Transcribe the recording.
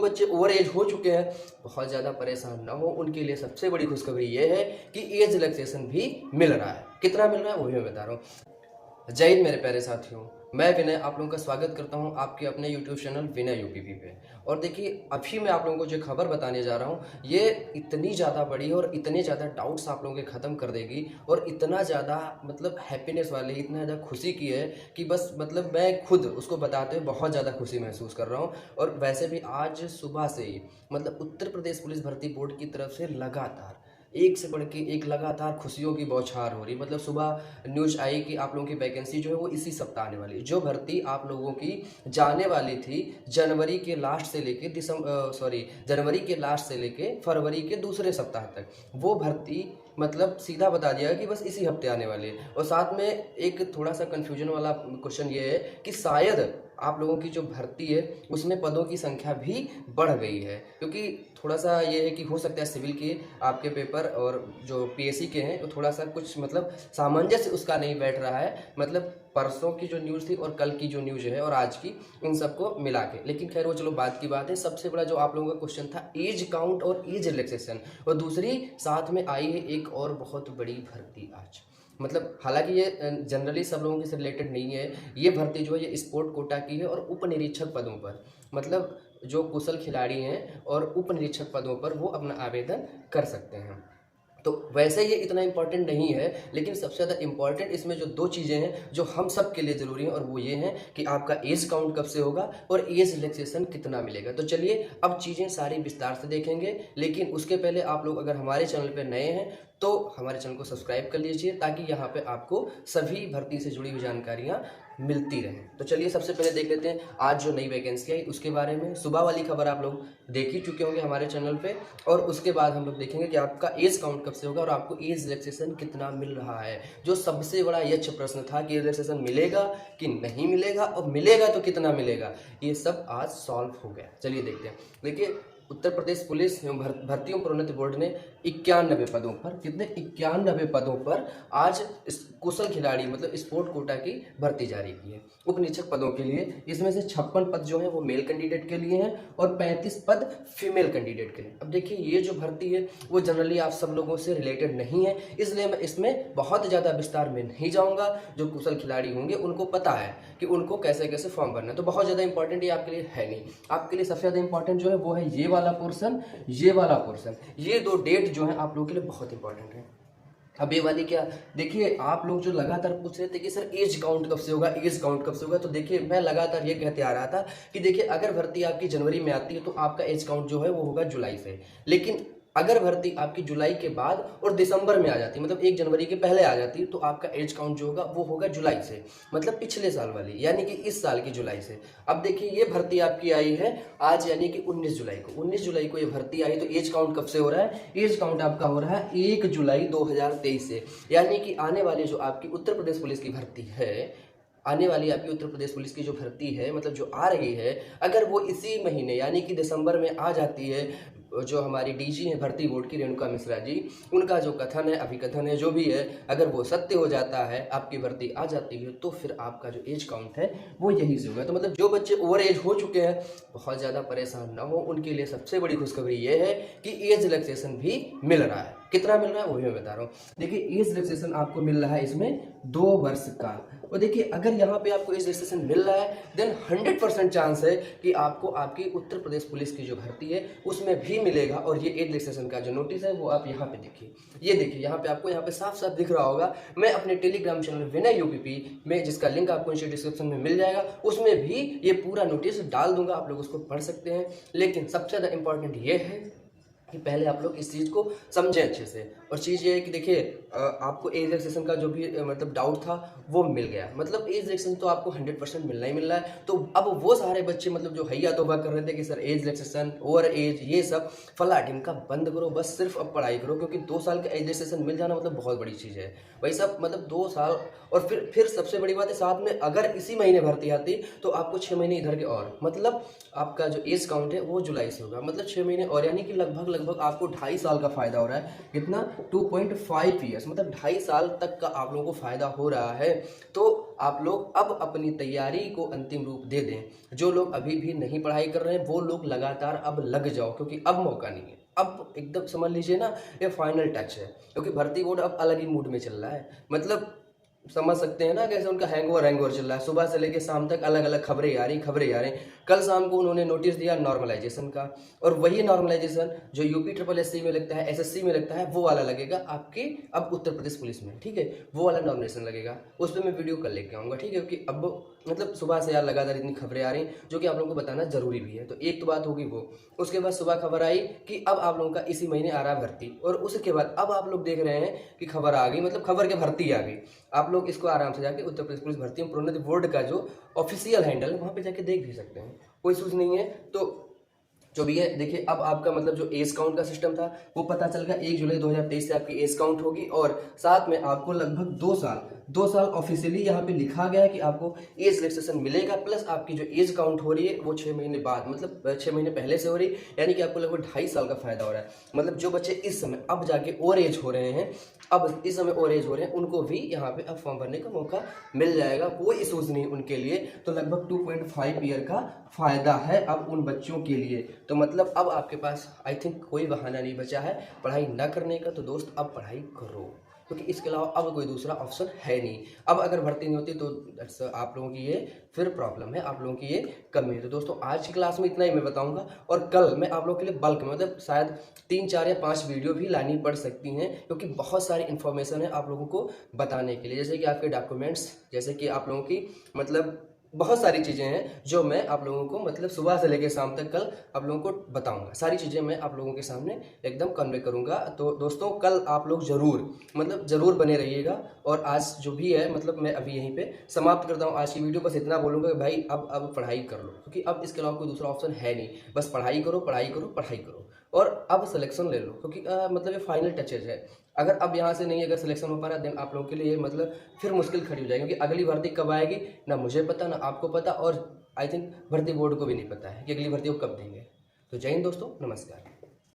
बच्चे over as हो चुके हैं, बहुत ज़्यादा परेशान ना हो, उनके लिए सबसे बड़ी खुशखबरी ये है कि एज रिलैक्सेशन भी मिल रहा है। कितना मिल रहा है वो भी मैं बता रहा हूँ। जय हिंद मेरे प्यारे साथियों, मैं विनय आप लोगों का स्वागत करता हूं आपके अपने YouTube चैनल विनय यूपीपी पे। और देखिए, अभी मैं आप लोगों को जो खबर बताने जा रहा हूं, ये इतनी ज़्यादा बड़ी है और इतने ज़्यादा डाउट्स आप लोगों के ख़त्म कर देगी और इतना ज़्यादा मतलब हैप्पीनेस वाली, इतना ज़्यादा खुशी की है कि बस मतलब मैं खुद उसको बताते हुए बहुत ज़्यादा खुशी महसूस कर रहा हूँ। और वैसे भी आज सुबह से ही मतलब उत्तर प्रदेश पुलिस भर्ती बोर्ड की तरफ से लगातार एक से बढ़ के एक लगातार खुशियों की बौछार हो रही। मतलब सुबह न्यूज़ आई कि आप लोगों की वैकेंसी जो है वो इसी सप्ताह आने वाली है। जो भर्ती आप लोगों की जाने वाली थी जनवरी के लास्ट से लेके जनवरी के लास्ट से लेके फरवरी के दूसरे सप्ताह तक, वो भर्ती मतलब सीधा बता दिया कि बस इसी हफ्ते आने वाली है। और साथ में एक थोड़ा सा कन्फ्यूजन वाला क्वेश्चन ये है कि शायद आप लोगों की जो भर्ती है उसमें पदों की संख्या भी बढ़ गई है, क्योंकि थोड़ा सा ये है कि हो सकता है सिविल के आपके पेपर और जो पीएससी के हैं तो थोड़ा सा कुछ मतलब सामंजस्य उसका नहीं बैठ रहा है। मतलब परसों की जो न्यूज़ थी और कल की जो न्यूज़ है और आज की, इन सबको मिला के। लेकिन खैर वो चलो बात की बात है। सबसे बड़ा जो आप लोगों का क्वेश्चन था एज काउंट और एज रिलैक्सेशन, और दूसरी साथ में आई है एक और बहुत बड़ी भर्ती आज। मतलब हालांकि ये जनरली सब लोगों के से रिलेटेड नहीं है। ये भर्ती जो है ये स्पोर्ट कोटा की है और उप निरीक्षक पदों पर, मतलब जो कुशल खिलाड़ी हैं और उप निरीक्षक पदों पर वो अपना आवेदन कर सकते हैं। तो वैसे ये इतना इम्पॉर्टेंट नहीं है, लेकिन सबसे ज़्यादा इम्पॉर्टेंट इसमें जो दो चीज़ें हैं जो हम सब के लिए ज़रूरी हैं, और वो ये हैं कि आपका एज काउंट कब से होगा और एज रिलैक्सेशन कितना मिलेगा। तो चलिए अब चीज़ें सारी विस्तार से देखेंगे, लेकिन उसके पहले आप लोग अगर हमारे चैनल पर नए हैं तो हमारे चैनल को सब्सक्राइब कर लीजिए, ताकि यहाँ पे आपको सभी भर्ती से जुड़ी हुई जानकारियाँ मिलती रहें। तो चलिए सबसे पहले देख लेते हैं आज जो नई वैकेंसी आई उसके बारे में। सुबह वाली खबर आप लोग देख ही चुके होंगे हमारे चैनल पे, और उसके बाद हम लोग देखेंगे कि आपका एज काउंट कब से होगा और आपको एज रिलैक्सेशन कितना मिल रहा है। जो सबसे बड़ा यक्ष प्रश्न था कि एज रिलैक्सेशन मिलेगा कि नहीं मिलेगा, और मिलेगा तो कितना मिलेगा, ये सब आज सॉल्व हो गया। चलिए देखते हैं। देखिए, उत्तर प्रदेश पुलिस एवं भर्ती एवं प्रोन्नति बोर्ड ने 91 पदों पर, कितने 91 पदों पर आज कुशल खिलाड़ी मतलब स्पोर्ट कोटा की भर्ती जारी की है उप निरीक्षक पदों के लिए। इसमें से 56 पद जो है वो मेल कैंडिडेट के लिए हैं और 35 पद फीमेल कैंडिडेट के लिए। अब देखिए, ये जो भर्ती है वो जनरली आप सब लोगों से रिलेटेड नहीं है, इसलिए मैं इसमें बहुत ज़्यादा विस्तार में नहीं जाऊँगा। जो कुशल खिलाड़ी होंगे उनको पता है कि उनको कैसे कैसे फॉर्म भरना है, तो बहुत ज़्यादा इंपॉर्टेंट ये आपके लिए है नहीं। आपके लिए सबसे ज़्यादा इंपॉर्टेंट जो है वो है ये वाला पोर्शन, ये वाला पोर्शन। ये दो डेट जो है आप लोगों के लिए बहुत इंपॉर्टेंट है। अब ये वाली क्या, देखिए आप लोग जो लगातार पूछ रहे थे कि सर एज काउंट कब से होगा, एज काउंट कब से होगा, तो देखिए मैं लगातार ये कहते आ रहा था कि देखिए अगर भर्ती आपकी जनवरी में आती है तो आपका एज काउंट जो है वो होगा जुलाई से। लेकिन अगर भर्ती आपकी जुलाई के बाद और दिसंबर में आ जाती है, मतलब 1 जनवरी के पहले आ जाती है, तो आपका एज काउंट जो होगा वो होगा जुलाई से, मतलब पिछले साल वाली, यानी कि इस साल की जुलाई से। अब देखिए ये भर्ती आपकी आई है आज, यानी कि 19 जुलाई को। 19 जुलाई को ये भर्ती आई, तो एज काउंट कब से हो रहा है? एज काउंट आपका हो रहा है 1 जुलाई 2023 से। यानी कि आने वाली जो आपकी उत्तर प्रदेश पुलिस की भर्ती है, आने वाली आपकी उत्तर प्रदेश पुलिस की जो भर्ती है, मतलब जो आ रही है, अगर वो इसी महीने यानी कि दिसंबर में आ जाती है, जो हमारी डीजी हैं भर्ती बोर्ड की रेणुका मिश्रा जी, उनका जो कथन है, अभिकथन है, जो भी है, अगर वो सत्य हो जाता है, आपकी भर्ती आ जाती है, तो फिर आपका जो एज काउंट है वो यही से होगा। तो मतलब जो बच्चे ओवर एज हो चुके हैं, बहुत ज़्यादा परेशान ना हो, उनके लिए सबसे बड़ी खुशखबरी ये है कि एज रिलैक्सेशन भी मिल रहा है। कितना मिल रहा है वो भी मैं बता रहा हूँ। देखिए, एज रिलैक्सेशन आपको मिल रहा है इसमें 2 वर्ष का। और देखिए, अगर यहाँ पे आपको एज रिलैक्सेशन मिल रहा है, देन 100% चांस है कि आपको आपकी उत्तर प्रदेश पुलिस की जो भर्ती है उसमें भी मिलेगा। और ये एज रिलैक्सेशन का जो नोटिस है वो आप यहाँ पे देखिए, ये देखिए यहाँ पे आपको यहाँ पे साफ साफ दिख रहा होगा। मैं अपने टेलीग्राम चैनल विनय यूपीपी में, जिसका लिंक आपको नीचे डिस्क्रिप्शन में मिल जाएगा, उसमें भी ये पूरा नोटिस डाल दूंगा, आप लोग उसको पढ़ सकते हैं। लेकिन सबसे ज़्यादा इंपॉर्टेंट ये है कि पहले आप लोग इस चीज़ को समझें अच्छे से। और चीज़ ये है कि देखिए, आपको एज रिलैक्सेशन का जो भी मतलब डाउट था वो मिल गया। मतलब एज रिलैक्सेशन तो आपको 100% मिलना ही मिल रहा है। तो अब वो सारे बच्चे मतलब जो हैया तौबा कर रहे थे कि sir age relaxation, over age, ये सब फला ढिमका बंद करो, बस सिर्फ अब पढ़ाई करो, क्योंकि 2 साल का एज रिलैक्सेशन मिल जाना मतलब बहुत बड़ी चीज़ है भाई साहब। मतलब 2 साल, और फिर सबसे बड़ी बात है साथ में, अगर इसी महीने भर्ती आती तो आपको 6 महीने इधर के, और मतलब आपका जो एज काउंट है वो जुलाई से होगा, मतलब 6 महीने और, यानी कि लगभग लगभग आपको 2.5 साल का फ़ायदा हो रहा है। कितना? 2.5 ईयर्स, मतलब 2.5 साल तक का आप लोगों को फ़ायदा हो रहा है। तो आप लोग अब अपनी तैयारी को अंतिम रूप दे दें। जो लोग अभी भी नहीं पढ़ाई कर रहे हैं वो लोग लगातार अब लग जाओ, क्योंकि अब मौका नहीं है। अब एकदम समझ लीजिए ना, ये फाइनल टच है, क्योंकि भर्ती बोर्ड अब अलग ही मूड में चल रहा है। मतलब समझ सकते हैं ना कैसे उनका हैंगओवर चल रहा है। सुबह से लेकर शाम तक अलग अलग खबरें आ रही। कल शाम को उन्होंने नोटिस दिया नॉर्मलाइजेशन का, और वही नॉर्मलाइजेशन जो यूपी ट्रिपल एससी में लगता है, एसएससी में लगता है, वो वाला लगेगा आपके अब उत्तर प्रदेश पुलिस में। ठीक है, वो वाला नॉमिनेशन लगेगा। उस पर मैं वीडियो कल लेके आऊँगा। ठीक है, क्योंकि अब मतलब सुबह से यार लगातार इतनी खबरें आ रही जो कि आप लोगों को बताना जरूरी भी है। तो एक तो बात होगी वो। उसके बाद सुबह खबर आई कि अब आप लोगों का इसी महीने आ रहा भर्ती, और उसके बाद अब आप लोग देख रहे हैं कि खबर आ गई, मतलब खबर के भर्ती आ गई। आप लोग इसको आराम से जाके उत्तर प्रदेश पुलिस भर्ती प्रोन्नति बोर्ड का जो ऑफिशियल हैंडल है वहाँ पे जाके देख भी सकते हैं, कोई इशूज नहीं है। तो जो भी है देखिए, अब आपका मतलब जो एज काउंट का सिस्टम था वो पता चल गया। 1 जुलाई 2023 से आपकी एज काउंट होगी, और साथ में आपको लगभग 2 साल ऑफिशियली यहाँ पे लिखा गया है कि आपको एज रिलैक्सेशन मिलेगा। प्लस आपकी जो एज काउंट हो रही है वो 6 महीने बाद, मतलब 6 महीने पहले से हो रही है, यानी कि आपको लगभग 2.5 साल का फायदा हो रहा है। मतलब जो बच्चे इस समय अब जाके और एज हो रहे हैं, अब इस समय और एज हो रहे हैं, उनको भी यहाँ पे अब फॉर्म भरने का मौका मिल जाएगा। कोई इशूज नहीं उनके लिए। तो लगभग 2.5 ईयर का फायदा है अब उन बच्चों के लिए। तो मतलब अब आपके पास आई थिंक कोई बहाना नहीं बचा है पढ़ाई ना करने का। तो दोस्त अब पढ़ाई करो, क्योंकि इसके अलावा अब कोई दूसरा ऑप्शन है नहीं। अब अगर भर्ती नहीं होती तो आप लोगों की ये फिर प्रॉब्लम है, आप लोगों की ये कमी है। तो दोस्तों आज की क्लास में इतना ही मैं बताऊंगा, और कल मैं आप लोगों के लिए बल्क में मतलब शायद 3, 4 या 5 वीडियो भी लानी पड़ सकती हैं, क्योंकि बहुत सारी इन्फॉर्मेशन है आप लोगों को बताने के लिए। जैसे कि आपके डॉक्यूमेंट्स, जैसे कि आप लोगों की मतलब बहुत सारी चीज़ें हैं जो मैं आप लोगों को मतलब सुबह से लेकर शाम तक कल आप लोगों को बताऊंगा। सारी चीज़ें मैं आप लोगों के सामने एकदम कन्वे करूंगा। तो दोस्तों कल आप लोग ज़रूर बने रहिएगा। और आज जो भी है मतलब मैं अभी यहीं पे समाप्त करता हूँ आज की वीडियो। बस इतना बोलूँगा कि भाई अब पढ़ाई कर लो, क्योंकि अब इसके अलावा कोई दूसरा ऑप्शन है नहीं। बस पढ़ाई करो, पढ़ाई करो, पढ़ाई करो, और अब सिलेक्शन ले लो, क्योंकि मतलब ये फाइनल टचेज है। अगर अब यहाँ से नहीं अगर सिलेक्शन हो पा रहा देन आप लोगों के लिए मतलब फिर मुश्किल खड़ी हो जाएगी, क्योंकि अगली भर्ती कब आएगी ना मुझे पता ना आपको पता, और आई थिंक भर्ती बोर्ड को भी नहीं पता है कि अगली भर्ती को कब देंगे। तो जय हिंद दोस्तों, नमस्कार।